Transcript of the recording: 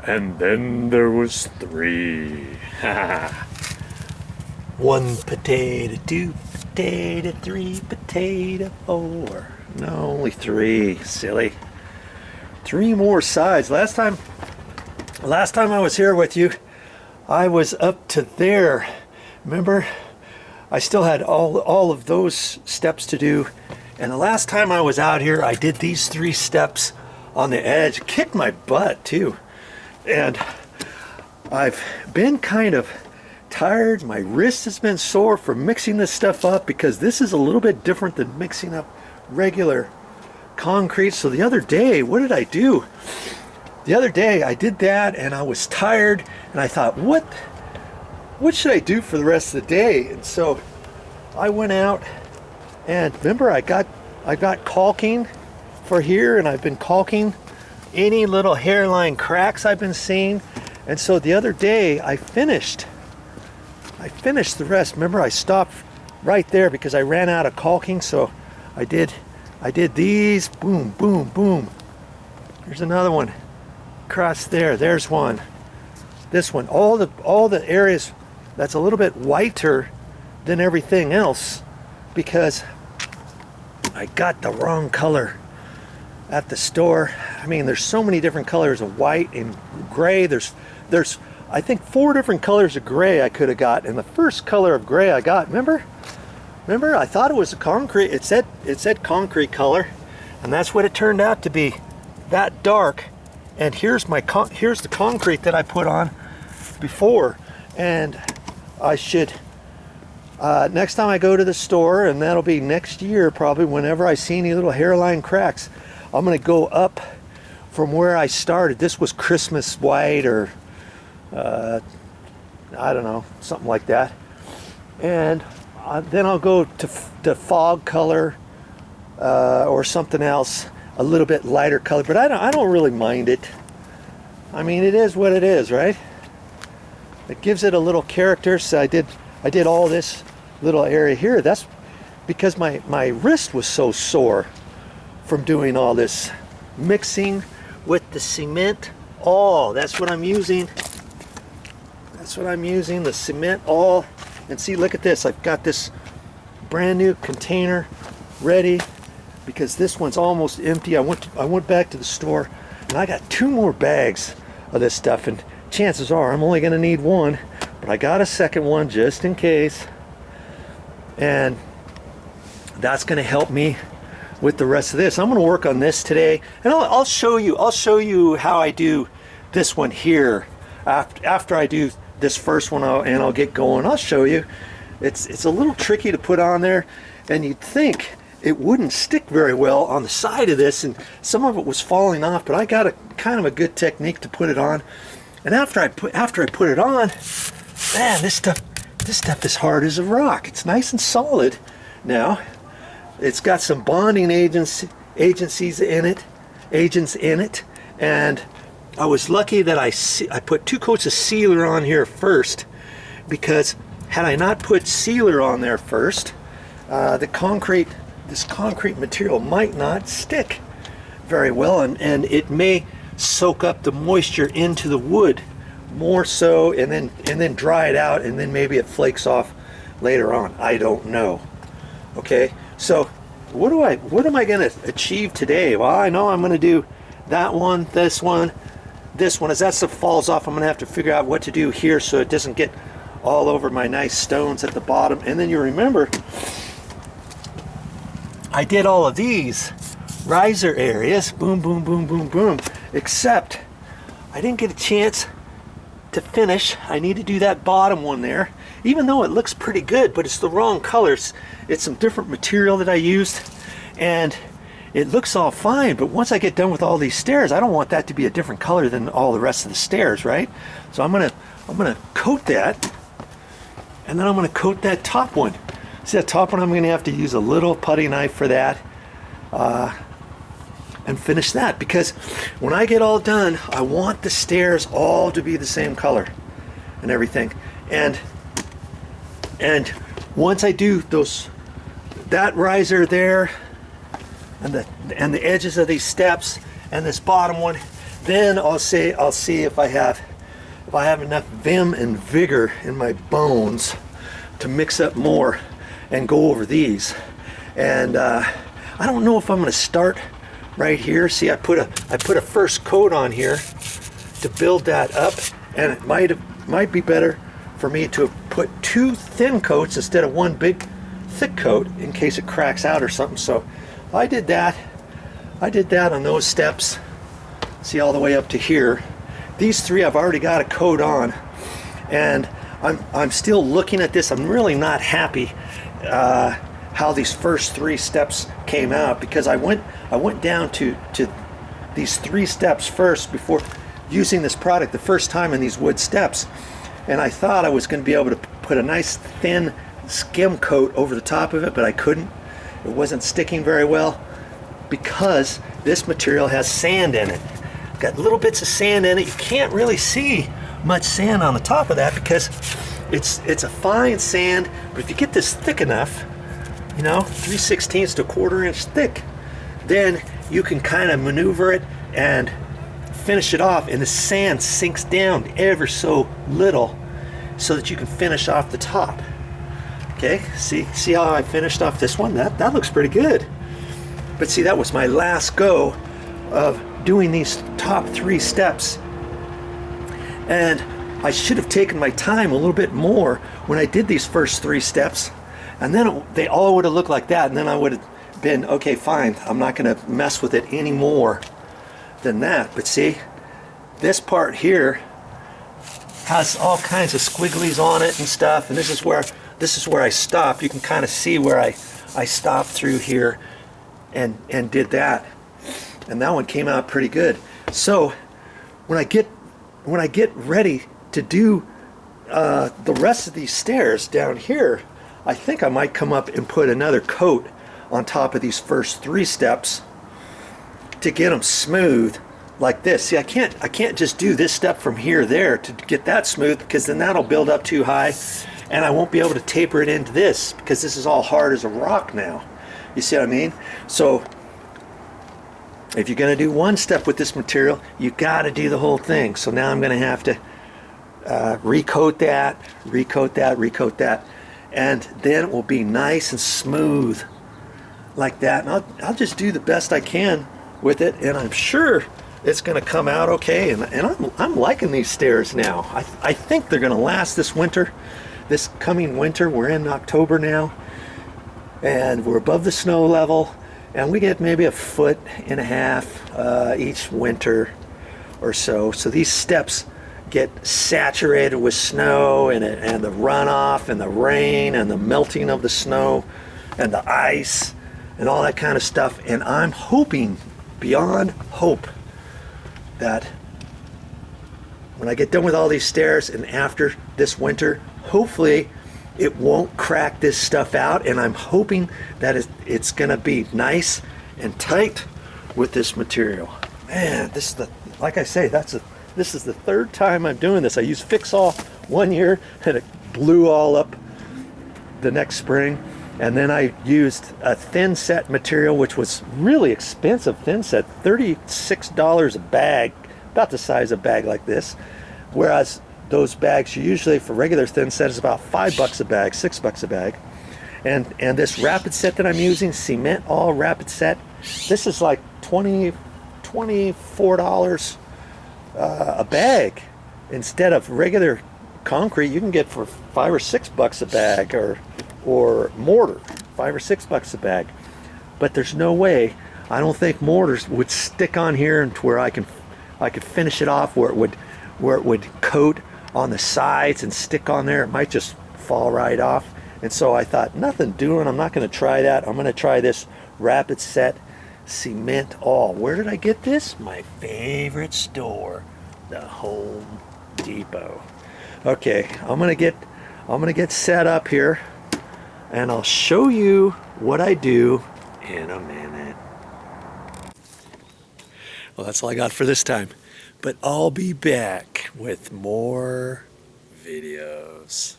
And then there was 3. 1 potato, 2 potato, 3 potato, 4. No, only 3, silly. 3 more sides. Last time I was here with you, I was up to there. Remember? I still had all of those steps to do. And the last time I was out here, I did these 3 steps on the edge. Kicked my butt too. And I've been kind of tired. My wrist has been sore from mixing this stuff up because this is a little bit different than mixing up regular concrete. So the other day, what did I do? The other day I did that and I was tired and I thought, what should I do for the rest of the day? And so I went out and remember I got caulking for here, and I've been caulking any little hairline cracks I've been seeing. And so the other day I finished the rest. Remember, I stopped right there because I ran out of caulking. So I did these, boom, boom, boom. There's another one across there. There's one. This one. All the areas that's a little bit whiter than everything else because I got the wrong color at the store. I mean, there's so many different colors of white and gray. There's I think 4 different colors of gray I could have got, and the first color of gray I got, remember I thought it was a concrete. It said concrete color, and that's what it turned out to be, that dark. And here's the concrete that I put on before. And I should next time I go to the store, and that'll be next year probably, whenever I see any little hairline cracks, I'm going to go up from where I started. This was Christmas white, or I don't know, something like that. And then I'll go to fog color or something else, a little bit lighter color. But I don't really mind it. I mean, it is what it is, right? It gives it a little character. So I did all this little area here. That's because my wrist was so sore from doing all this mixing with the cement. Oh, that's what I'm using. That's what I'm using, the cement all. And see, look at this. I've got this brand new container ready because this one's almost empty. I went back to the store and I got 2 more bags of this stuff, and chances are I'm only going to need 1, but I got a second one just in case. And that's going to help me with the rest of this. I'm going to work on this today, and I'll show you how I do this one here after I do this first one, and I'll get going. I'll show you. It's a little tricky to put on there, and you'd think it wouldn't stick very well on the side of this, and some of it was falling off, but I got a kind of a good technique to put it on. And after I put it on, man, this stuff is hard as a rock. It's nice and solid now. It's got some bonding agents in it, and I was lucky that I put 2 coats of sealer on here first, because had I not put sealer on there first, this concrete material might not stick very well, and it may soak up the moisture into the wood more so, and then dry it out, and then maybe it flakes off later on. I don't know. Okay, so what am I going to achieve today? Well, I know I'm going to do that one, this one. As that stuff falls off, I'm going to have to figure out what to do here so it doesn't get all over my nice stones at the bottom. And then you remember, I did all of these riser areas, boom, boom, boom, boom, boom, except I didn't get a chance to finish. I need to do that bottom one there, even though it looks pretty good, but it's the wrong colors. It's some different material that I used, and it looks all fine, but once I get done with all these stairs, I don't want that to be a different color than all the rest of the stairs, right? So I'm gonna coat that, and then I'm gonna coat that top one. See that top one? I'm gonna have to use a little putty knife for that, and finish that, because when I get all done, I want the stairs all to be the same color and everything. And once I do that riser there, and the edges of these steps, and this bottom one, then I'll see if I have enough vim and vigor in my bones to mix up more and go over these. And I don't know if I'm going to start right here. See, I put a first coat on here to build that up, and it might be better for me to put 2 thin coats instead of 1 big thick coat in case it cracks out or something. So I did that on those steps. See, all the way up to here. These 3 I've already got a coat on, and I'm still looking at this. I'm really not happy how these first 3 steps came out, because I went down to these 3 steps first before using this product the first time in these wood steps, and I thought I was going to be able to put a nice thin skim coat over the top of it, but I couldn't. It wasn't sticking very well because this material has sand in it. Got little bits of sand in it. You can't really see much sand on the top of that because it's a fine sand, but if you get this thick enough, you know, 3/16 to 1/4 inch thick, then you can kind of maneuver it and finish it off, and the sand sinks down ever so little so that you can finish off the top. Okay, see how I finished off this one? That looks pretty good. But see, that was my last go of doing these top 3 steps, and I should have taken my time a little bit more when I did these first 3 steps, and then they all would have looked like that, and then I would have been, okay, fine, I'm not going to mess with it any more than that. But see, this part here has all kinds of squigglies on it and stuff, and this is where I stopped. You can kind of see where I stopped through here and did that, and that one came out pretty good. So when I get ready to do the rest of these stairs down here, I think I might come up and put another coat on top of these first 3 steps to get them smooth like this. See, I can't just do this step from here to there to get that smooth, because then that'll build up too high and I won't be able to taper it into this, because this is all hard as a rock now. You see what I mean? So if you're going to do one step with this material, you got to do the whole thing. So now I'm going to have to recoat that, and then it will be nice and smooth like that. And I'll just do the best I can with it, and I'm sure it's going to come out okay. And I'm liking these stairs now. I think they're going to last this winter, this coming winter. We're in October now, and we're above the snow level, and we get maybe 1.5 feet each winter or so. So these steps get saturated with snow, and the runoff and the rain and the melting of the snow and the ice and all that kind of stuff. And I'm hoping beyond hope that when I get done with all these stairs and after this winter, hopefully it won't crack this stuff out, and I'm hoping that it's gonna be nice and tight with this material. Man, this is like I say, this is the 3rd time I'm doing this. I used Fix-All one year and it blew all up the next spring, and then I used a thin set material, which was really expensive. Thin set, $36 a bag, about the size of a bag like this, whereas those bags usually for regular thin set is about $5 a bag, $6 a bag. And this rapid set that I'm using, cement all rapid set, this is like $24 a bag instead of regular concrete. You can get for $5 or $6 a bag, or mortar, $5 or $6 a bag. But there's no way, I don't think mortars would stick on here and to where I could finish it off where it would coat on the sides and stick on there. It might just fall right off. And so I thought, nothing doing, I'm not going to try that. I'm going to try this rapid set cement all. Where did I get this? My favorite store, the Home Depot. Okay, I'm gonna get set up here, and I'll show you what I do in a minute. Well, that's all I got for this time, but I'll be back with more videos.